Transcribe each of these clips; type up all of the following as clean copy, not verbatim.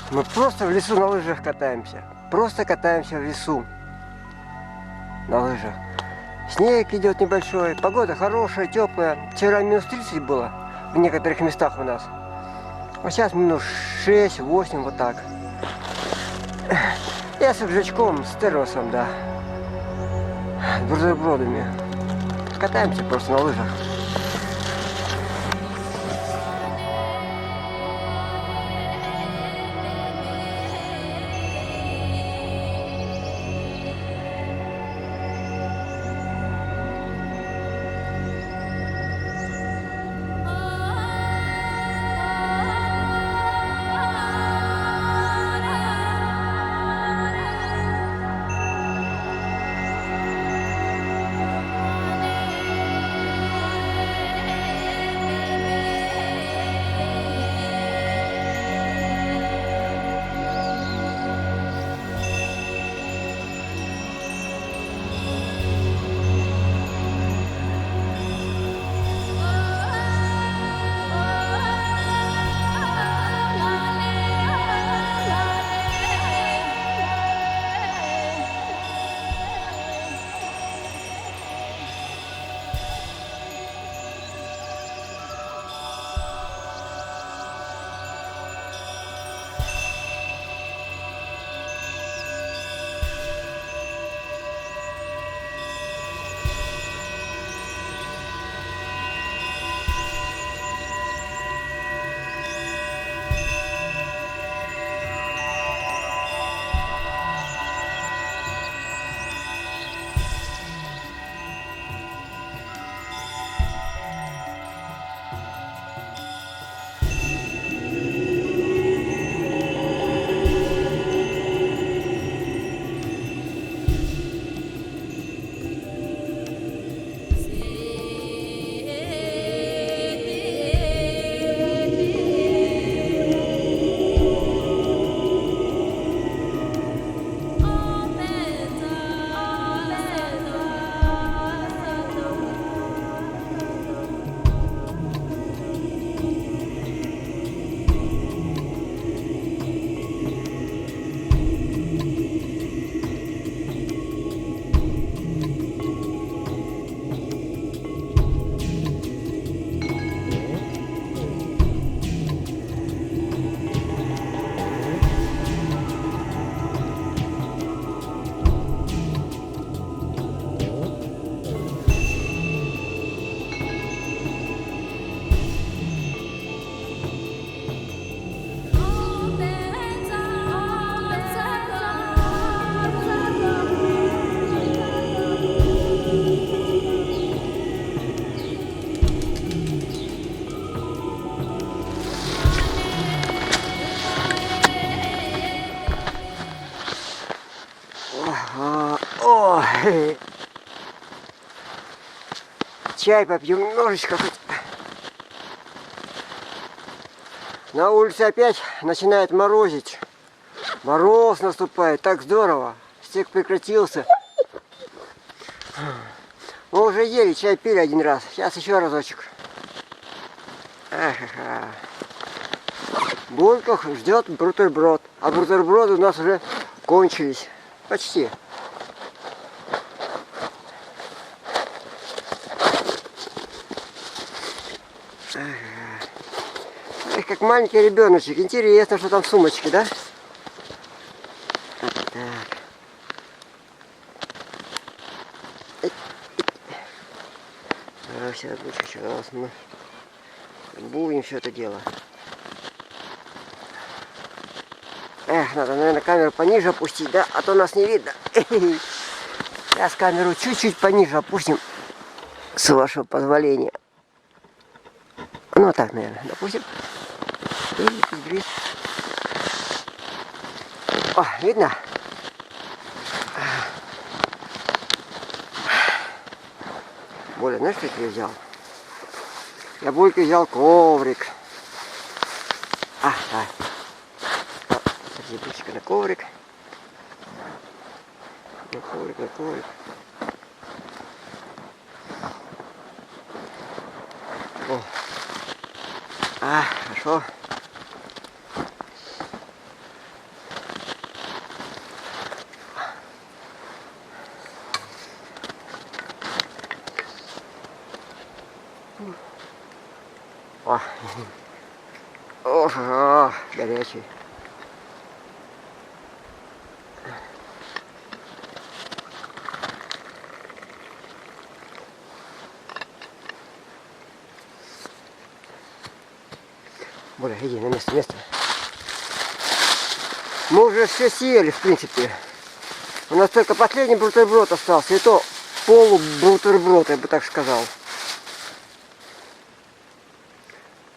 Мы просто в лесу на лыжах катаемся. Просто катаемся в лесу на лыжах. Снег идет небольшой, погода хорошая, теплая. Вчера минус 30 было в некоторых местах у нас. А сейчас минус 6-8, вот так. Я с рюкзачком, с термосом, да. С бутербродами. Катаемся просто на лыжах. Ой. Чай попьем немножечко хоть. На улице опять начинает морозить. Мороз наступает, так здорово. Снег прекратился. Мы уже ели, чай пили один раз. Сейчас еще разочек. Ахаха. Бульках ждет бутерброд. А бутерброды у нас уже кончились. Почти. Эх, как маленький ребеночек. Интересно, что там в сумочке, да? Так. Сейчас мы будем все это дело. Эх, надо, наверное, камеру пониже опустить, да? А то нас не видно. Сейчас камеру чуть-чуть пониже опустим. С вашего позволения. Ну, так, наверное, допустим. О, видно? Боля, знаешь, что я взял? Я Бульке взял коврик. Давай. Бульчика на коврик. На коврик, на коврик. О. Хорошо. О, горячий. Боря, иди на место, место. Мы уже все съели, в принципе. У нас только последний бутерброд остался, и то полубутерброд, я бы так сказал.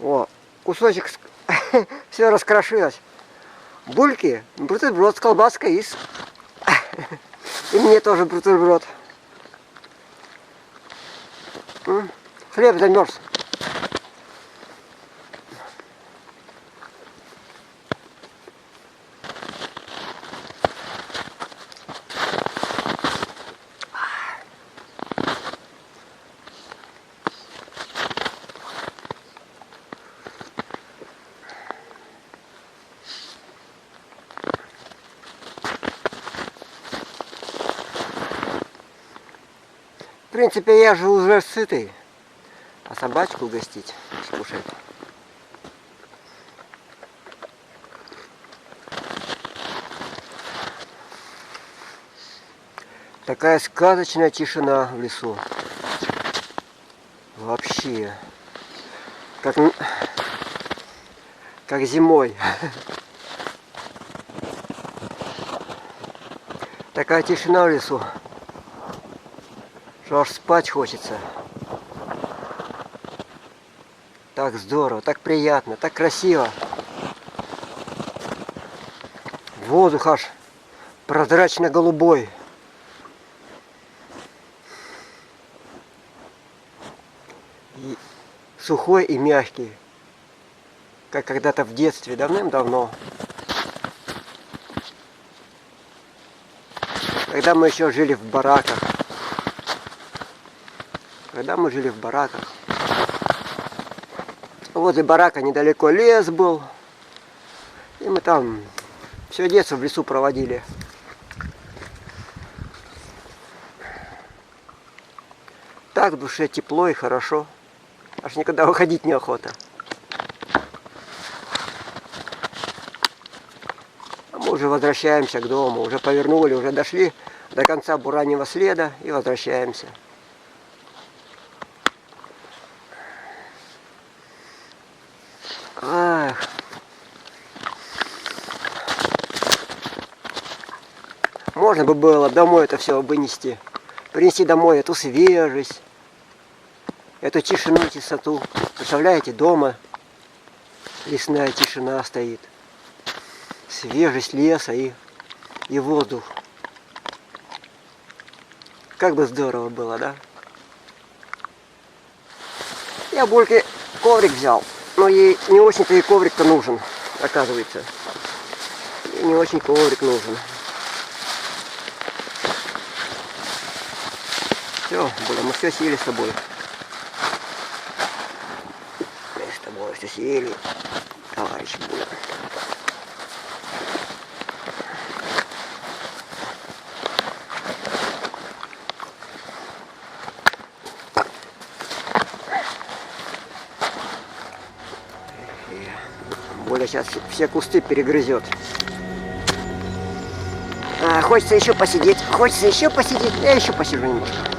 О, кусочек все раскрошилось. Бульки, бутерброд с колбаской и мне тоже бутерброд. Хлеб замерз. В принципе, я же уже сытый. А собачку угостить, скушать. Такая сказочная тишина в лесу. Вообще. Как зимой. Такая тишина в лесу, что аж спать хочется. Так здорово, так приятно, так красиво. Воздух аж прозрачно-голубой. И сухой и мягкий. Как когда-то в детстве, давным-давно. Когда мы еще жили в бараках. Возле барака недалеко лес был. И мы там все детство в лесу проводили. Так в душе тепло и хорошо. Аж никуда выходить неохота. А мы уже возвращаемся к дому. Уже повернули, уже дошли до конца бураньего следа и возвращаемся. Ах. Можно бы было домой это все вынести. Принести домой эту свежесть, эту тишину, чистоту. Представляете, дома лесная тишина стоит. Свежесть леса и воздух. Как бы здорово было, да? Я Бульке коврик взял. Но ей не очень-то и коврик-то нужен, оказывается. Ей не очень коврик нужен. Все, Буля, мы все съели с тобой. Мы с тобой все съели, товарищ Буля. Буля сейчас все кусты перегрызет. Хочется еще посидеть. Я еще посижу немножко.